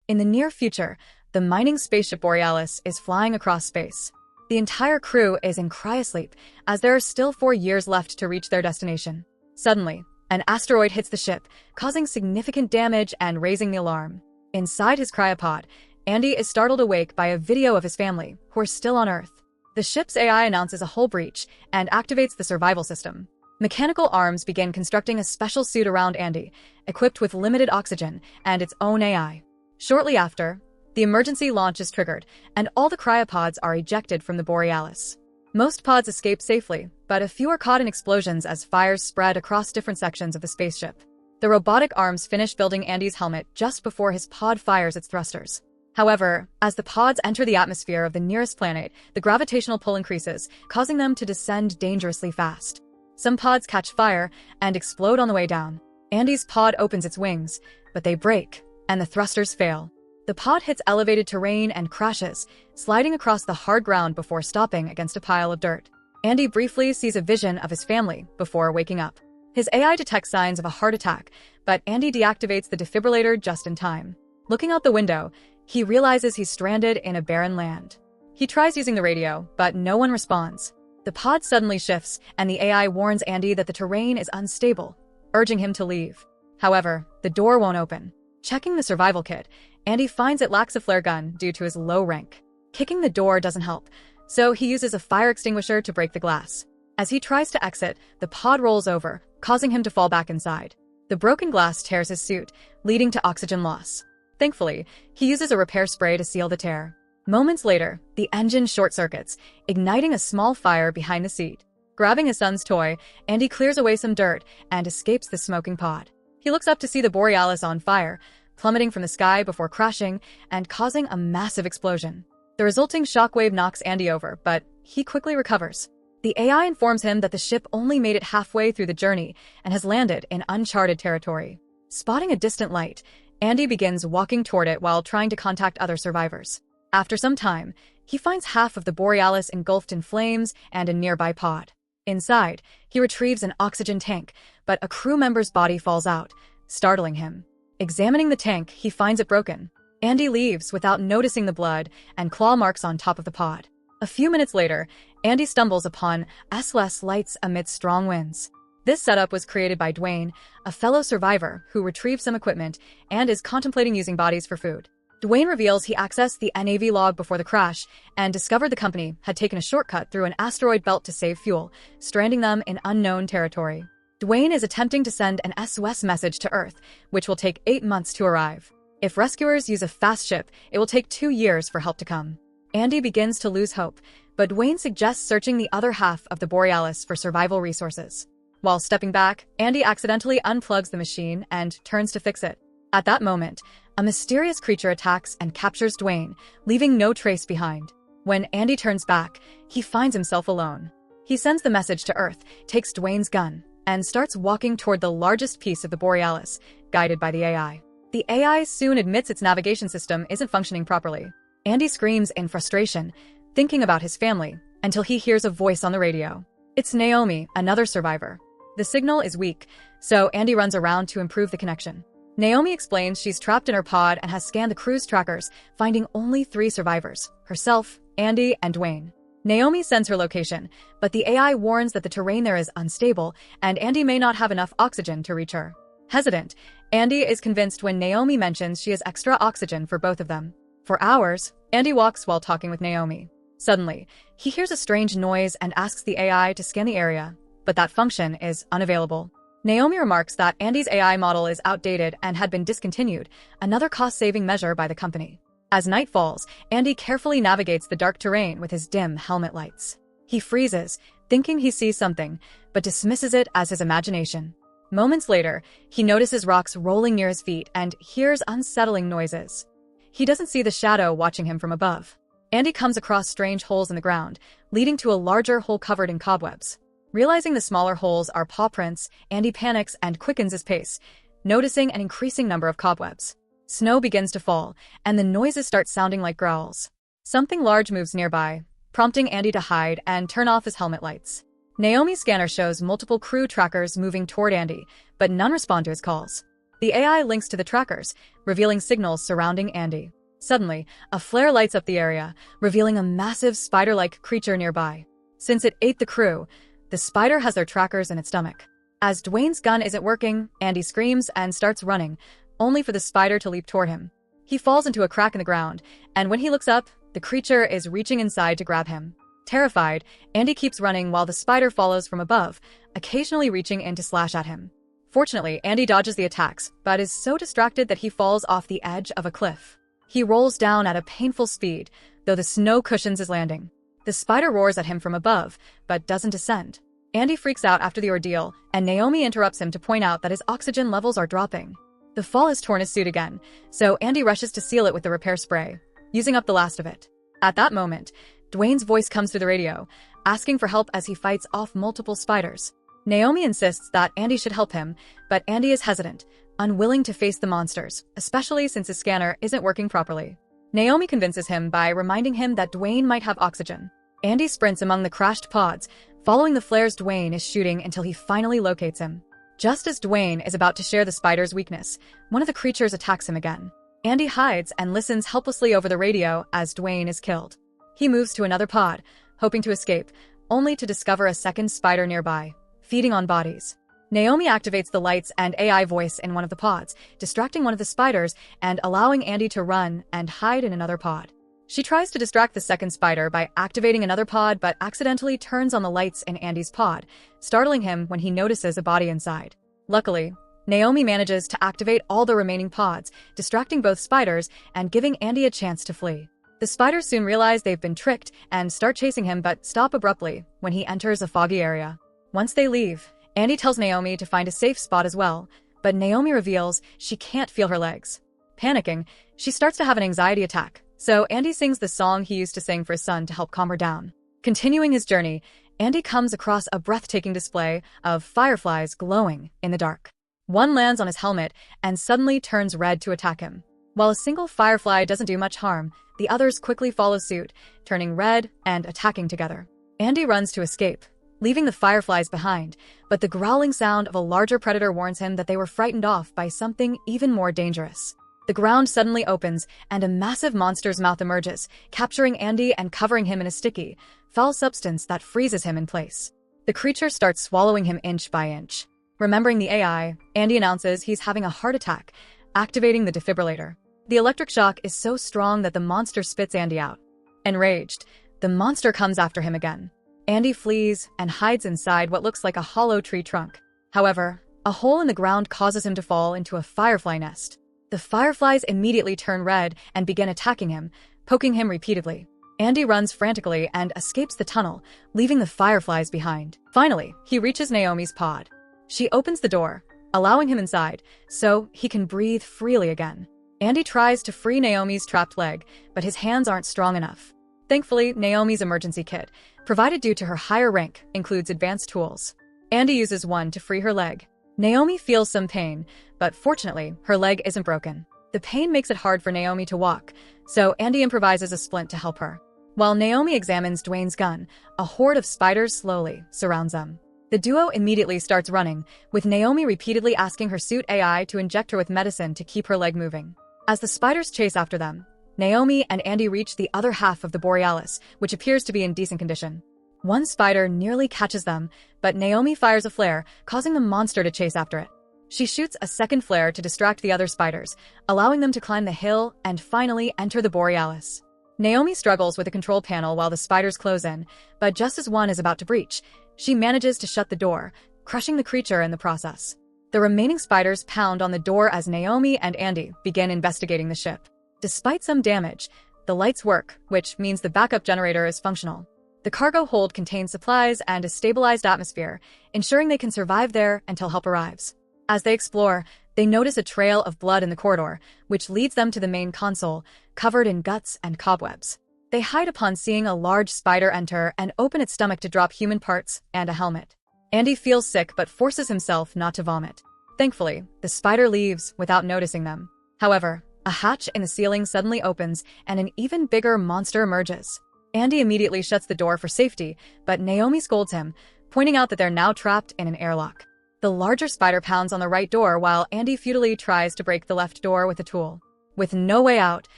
In the near future, the mining spaceship Borealis is flying across space. The entire crew is in cryosleep, as there are still 4 years left to reach their destination. Suddenly, an asteroid hits the ship, causing significant damage and raising the alarm. Inside his cryopod, Andy is startled awake by a video of his family, who are still on Earth. The ship's AI announces a hull breach and activates the survival system. Mechanical arms begin constructing a special suit around Andy, equipped with limited oxygen and its own AI. Shortly after, the emergency launch is triggered, and all the cryopods are ejected from the Borealis. Most pods escape safely, but a few are caught in explosions as fires spread across different sections of the spaceship. The robotic arms finish building Andy's helmet just before his pod fires its thrusters. However, as the pods enter the atmosphere of the nearest planet, the gravitational pull increases, causing them to descend dangerously fast. Some pods catch fire and explode on the way down. Andy's pod opens its wings, but they break, and the thrusters fail. The pod hits elevated terrain and crashes, sliding across the hard ground before stopping against a pile of dirt. Andy briefly sees a vision of his family before waking up. His AI detects signs of a heart attack, but Andy deactivates the defibrillator just in time. Looking out the window, he realizes he's stranded in a barren land. He tries using the radio, but no one responds. The pod suddenly shifts, and the AI warns Andy that the terrain is unstable, urging him to leave. However, the door won't open. Checking the survival kit, Andy finds it lacks a flare gun due to his low rank. Kicking the door doesn't help, so he uses a fire extinguisher to break the glass. As he tries to exit, the pod rolls over, causing him to fall back inside. The broken glass tears his suit, leading to oxygen loss. Thankfully, he uses a repair spray to seal the tear. Moments later, the engine short-circuits, igniting a small fire behind the seat. Grabbing his son's toy, Andy clears away some dirt and escapes the smoking pod. He looks up to see the Borealis on fire, plummeting from the sky before crashing and causing a massive explosion. The resulting shockwave knocks Andy over, but he quickly recovers. The AI informs him that the ship only made it halfway through the journey and has landed in uncharted territory. Spotting a distant light, Andy begins walking toward it while trying to contact other survivors. After some time, he finds half of the Borealis engulfed in flames and a nearby pod. Inside, he retrieves an oxygen tank, but a crew member's body falls out, startling him. Examining the tank, he finds it broken. Andy leaves without noticing the blood and claw marks on top of the pod. A few minutes later, Andy stumbles upon SOS lights amid strong winds. This setup was created by Dwayne, a fellow survivor who retrieved some equipment and is contemplating using bodies for food. Dwayne reveals he accessed the NAV log before the crash and discovered the company had taken a shortcut through an asteroid belt to save fuel, stranding them in unknown territory. Dwayne is attempting to send an SOS message to Earth, which will take 8 months to arrive. If rescuers use a fast ship, it will take 2 years for help to come. Andy begins to lose hope, but Dwayne suggests searching the other half of the Borealis for survival resources. While stepping back, Andy accidentally unplugs the machine and turns to fix it. At that moment, a mysterious creature attacks and captures Dwayne, leaving no trace behind. When Andy turns back, he finds himself alone. He sends the message to Earth, takes Dwayne's gun, and starts walking toward the largest piece of the Borealis, guided by the AI. The AI soon admits its navigation system isn't functioning properly. Andy screams in frustration, thinking about his family, until he hears a voice on the radio. It's Naomi, another survivor. The signal is weak, so Andy runs around to improve the connection. Naomi explains she's trapped in her pod and has scanned the crew's trackers, finding only 3 survivors: herself, Andy, and Dwayne. Naomi sends her location, but the AI warns that the terrain there is unstable and Andy may not have enough oxygen to reach her. Hesitant, Andy is convinced when Naomi mentions she has extra oxygen for both of them. For hours, Andy walks while talking with Naomi. Suddenly, he hears a strange noise and asks the AI to scan the area, but that function is unavailable. Naomi remarks that Andy's AI model is outdated and had been discontinued, another cost-saving measure by the company. As night falls, Andy carefully navigates the dark terrain with his dim helmet lights. He freezes, thinking he sees something, but dismisses it as his imagination. Moments later, he notices rocks rolling near his feet and hears unsettling noises. He doesn't see the shadow watching him from above. Andy comes across strange holes in the ground, leading to a larger hole covered in cobwebs. Realizing the smaller holes are paw prints, Andy panics and quickens his pace, noticing an increasing number of cobwebs. Snow begins to fall, and the noises start sounding like growls. Something large moves nearby, prompting Andy to hide and turn off his helmet lights. Naomi's scanner shows multiple crew trackers moving toward Andy, but none respond to his calls. The AI links to the trackers, revealing signals surrounding Andy. Suddenly, a flare lights up the area, revealing a massive spider-like creature nearby. Since it ate the crew, the spider has their trackers in its stomach. As Dwayne's gun isn't working, Andy screams and starts running, only for the spider to leap toward him. He falls into a crack in the ground, and when he looks up, the creature is reaching inside to grab him. Terrified, Andy keeps running while the spider follows from above, occasionally reaching in to slash at him. Fortunately, Andy dodges the attacks, but is so distracted that he falls off the edge of a cliff. He rolls down at a painful speed, though the snow cushions his landing. The spider roars at him from above, but doesn't descend. Andy freaks out after the ordeal, and Naomi interrupts him to point out that his oxygen levels are dropping. The fall has torn his suit again, so Andy rushes to seal it with the repair spray, using up the last of it. At that moment, Dwayne's voice comes through the radio, asking for help as he fights off multiple spiders. Naomi insists that Andy should help him, but Andy is hesitant, unwilling to face the monsters, especially since his scanner isn't working properly. Naomi convinces him by reminding him that Dwayne might have oxygen. Andy sprints among the crashed pods, following the flares Dwayne is shooting until he finally locates him. Just as Dwayne is about to share the spider's weakness, one of the creatures attacks him again. Andy hides and listens helplessly over the radio as Dwayne is killed. He moves to another pod, hoping to escape, only to discover a second spider nearby, feeding on bodies. Naomi activates the lights and AI voice in one of the pods, distracting one of the spiders and allowing Andy to run and hide in another pod. She tries to distract the second spider by activating another pod but accidentally turns on the lights in Andy's pod, startling him when he notices a body inside. Luckily, Naomi manages to activate all the remaining pods, distracting both spiders and giving Andy a chance to flee. The spiders soon realize they've been tricked and start chasing him but stop abruptly when he enters a foggy area. Once they leave, Andy tells Naomi to find a safe spot as well, but Naomi reveals she can't feel her legs. Panicking, she starts to have an anxiety attack, so Andy sings the song he used to sing for his son to help calm her down. Continuing his journey, Andy comes across a breathtaking display of fireflies glowing in the dark. One lands on his helmet and suddenly turns red to attack him. While a single firefly doesn't do much harm, the others quickly follow suit, turning red and attacking together. Andy runs to escape, leaving the fireflies behind, but the growling sound of a larger predator warns him that they were frightened off by something even more dangerous. The ground suddenly opens, and a massive monster's mouth emerges, capturing Andy and covering him in a sticky, foul substance that freezes him in place. The creature starts swallowing him inch by inch. Remembering the AI, Andy announces he's having a heart attack, activating the defibrillator. The electric shock is so strong that the monster spits Andy out. Enraged, the monster comes after him again. Andy flees and hides inside what looks like a hollow tree trunk. However, a hole in the ground causes him to fall into a firefly nest. The fireflies immediately turn red and begin attacking him, poking him repeatedly. Andy runs frantically and escapes the tunnel, leaving the fireflies behind. Finally, he reaches Naomi's pod. She opens the door, allowing him inside, so he can breathe freely again. Andy tries to free Naomi's trapped leg, but his hands aren't strong enough. Thankfully, Naomi's emergency kit, provided due to her higher rank, includes advanced tools. Andy uses one to free her leg. Naomi feels some pain, but fortunately, her leg isn't broken. The pain makes it hard for Naomi to walk, so Andy improvises a splint to help her. While Naomi examines Dwayne's gun, a horde of spiders slowly surrounds them. The duo immediately starts running, with Naomi repeatedly asking her suit AI to inject her with medicine to keep her leg moving. As the spiders chase after them, Naomi and Andy reach the other half of the Borealis, which appears to be in decent condition. One spider nearly catches them, but Naomi fires a flare, causing the monster to chase after it. She shoots a second flare to distract the other spiders, allowing them to climb the hill and finally enter the Borealis. Naomi struggles with the control panel while the spiders close in, but just as one is about to breach, she manages to shut the door, crushing the creature in the process. The remaining spiders pound on the door as Naomi and Andy begin investigating the ship. Despite some damage, the lights work, which means the backup generator is functional. The cargo hold contains supplies and a stabilized atmosphere, ensuring they can survive there until help arrives. As they explore, they notice a trail of blood in the corridor, which leads them to the main console, covered in guts and cobwebs. They hide upon seeing a large spider enter and open its stomach to drop human parts and a helmet. Andy feels sick but forces himself not to vomit. Thankfully, the spider leaves without noticing them. However, a hatch in the ceiling suddenly opens and an even bigger monster emerges. Andy immediately shuts the door for safety, but Naomi scolds him, pointing out that they're now trapped in an airlock. The larger spider pounds on the right door while Andy futilely tries to break the left door with a tool. With no way out,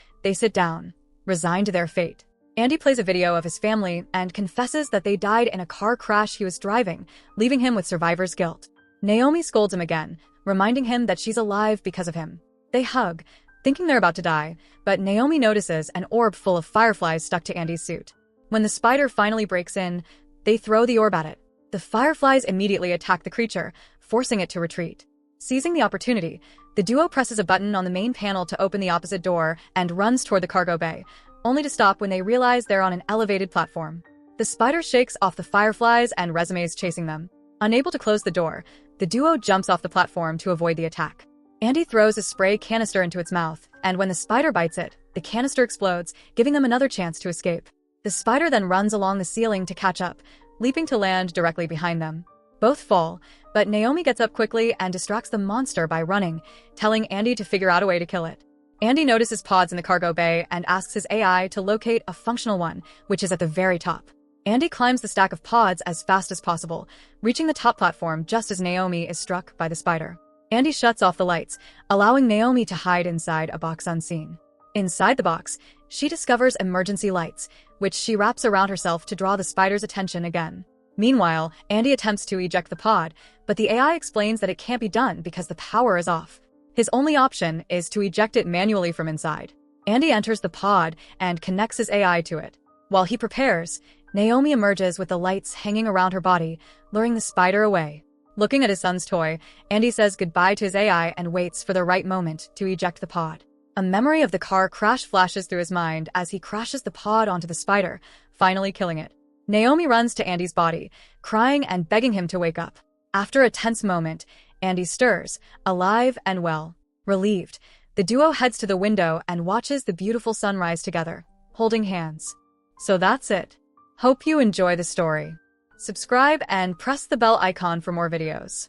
they sit down, resigned to their fate. Andy plays a video of his family and confesses that they died in a car crash he was driving, leaving him with survivor's guilt. Naomi scolds him again, reminding him that she's alive because of him. They hug, thinking they're about to die, but Naomi notices an orb full of fireflies stuck to Andy's suit. When the spider finally breaks in, they throw the orb at it. The fireflies immediately attack the creature, forcing it to retreat. Seizing the opportunity, the duo presses a button on the main panel to open the opposite door and runs toward the cargo bay, only to stop when they realize they're on an elevated platform. The spider shakes off the fireflies and resumes chasing them. Unable to close the door, the duo jumps off the platform to avoid the attack. Andy throws a spray canister into its mouth, and when the spider bites it, the canister explodes, giving them another chance to escape. The spider then runs along the ceiling to catch up, leaping to land directly behind them. Both fall, but Naomi gets up quickly and distracts the monster by running, telling Andy to figure out a way to kill it. Andy notices pods in the cargo bay and asks his AI to locate a functional one, which is at the very top. Andy climbs the stack of pods as fast as possible, reaching the top platform just as Naomi is struck by the spider. Andy shuts off the lights, allowing Naomi to hide inside a box unseen. Inside the box, she discovers emergency lights, which she wraps around herself to draw the spider's attention again. Meanwhile, Andy attempts to eject the pod, but the AI explains that it can't be done because the power is off. His only option is to eject it manually from inside. Andy enters the pod and connects his AI to it. While he prepares, Naomi emerges with the lights hanging around her body, luring the spider away. Looking at his son's toy, Andy says goodbye to his AI and waits for the right moment to eject the pod. A memory of the car crash flashes through his mind as he crashes the pod onto the spider, finally killing it. Naomi runs to Andy's body, crying and begging him to wake up. After a tense moment, Andy stirs, alive and well. Relieved, the duo heads to the window and watches the beautiful sunrise together, holding hands. So that's it. Hope you enjoy the story. Subscribe and press the bell icon for more videos.